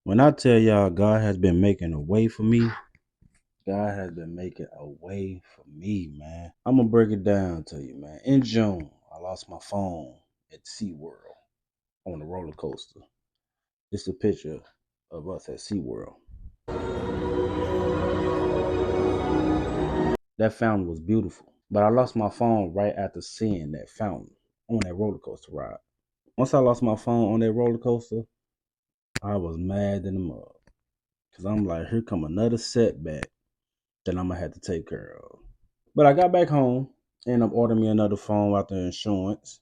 When I tell y'all God has been making a way for me, God has been making a way for me, man. I'm gonna break it down to you, man. In June, I lost my phone at SeaWorld on the roller coaster. It's a picture of us at SeaWorld. That fountain was beautiful, but I lost my phone right after seeing that fountain on that roller coaster ride. Once I lost my phone on that roller coaster, I was mad in the mud. Cause I'm like, here come another setback that I'm gonna have to take care of. But I got back home and I'm ordering me another phone out the insurance.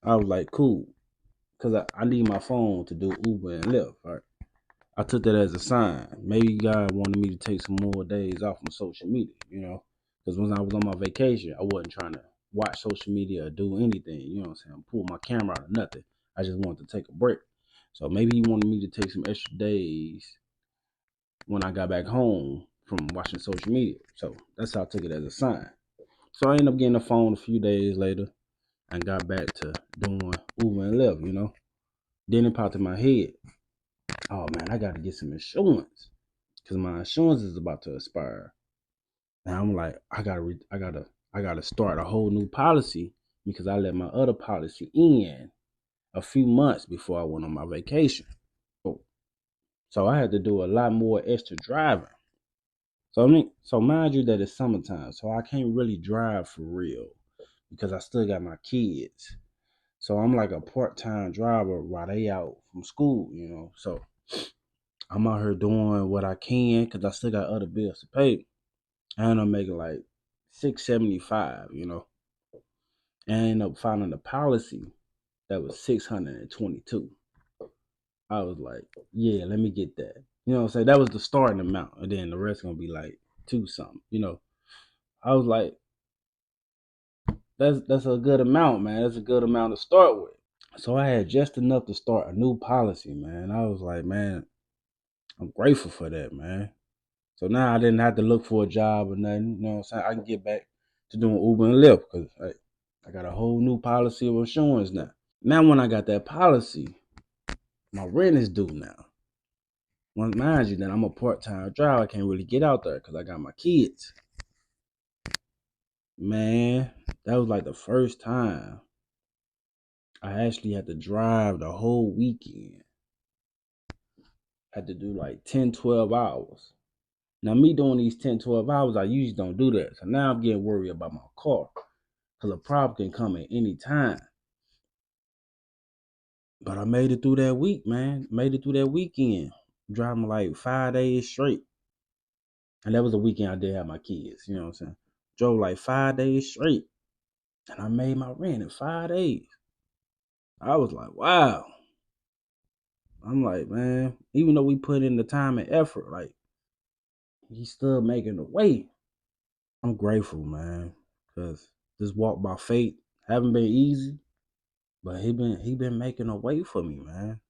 I was like, cool, because I need my phone to do Uber and Lyft. Right? I took that as a sign. Maybe God wanted me to take some more days off from social media, because when I was on my vacation, I wasn't trying to watch social media or do anything, you know what I'm saying? Pull my camera out or nothing. I just wanted to take a break. So maybe he wanted me to take some extra days when I got back home from watching social media. So that's how I took it as a sign. So I ended up getting a phone a few days later and got back to doing Uber and Lyft. Then it popped in my head, oh man, I got to get some insurance because my insurance is about to expire. And I'm like, I gotta start a whole new policy because I let my other policy in a few months before I went on my vacation. So I had to do a lot more extra driving. So mind you that it's summertime, so I can't really drive for real because I still got my kids. So I'm like a part-time driver while they out from school. So I'm out here doing what I can because I still got other bills to pay. And I'm making like 675. And I ended up finding a policy that was 622. I was like, yeah, let me get that. You know what I'm saying? That was the starting amount. And then the rest gonna be like two something. I was like, that's a good amount, man. That's a good amount to start with. So I had just enough to start a new policy, man. I was like, man, I'm grateful for that, man. So now I didn't have to look for a job or nothing. You know what I'm saying? I can get back to doing Uber and Lyft because hey, I got a whole new policy of insurance now. Now when I got that policy, my rent is due now. Well, mind you that I'm a part-time driver, I can't really get out there because I got my kids. Man, that was like the first time I actually had to drive the whole weekend. Had to do like 10, 12 hours. Now, me doing these 10, 12 hours, I usually don't do that. So now I'm getting worried about my car because a problem can come at any time. But I made it through that week, man. Made it through that weekend. Driving like 5 days straight. And that was the weekend I did have my kids. You know what I'm saying? Drove like 5 days straight. And I made my rent in 5 days. I was like, wow. I'm like, man, even though we put in the time and effort, like, he's still making a way. I'm grateful, man. Because this walk by faith haven't been easy. But he been making a way for me, man.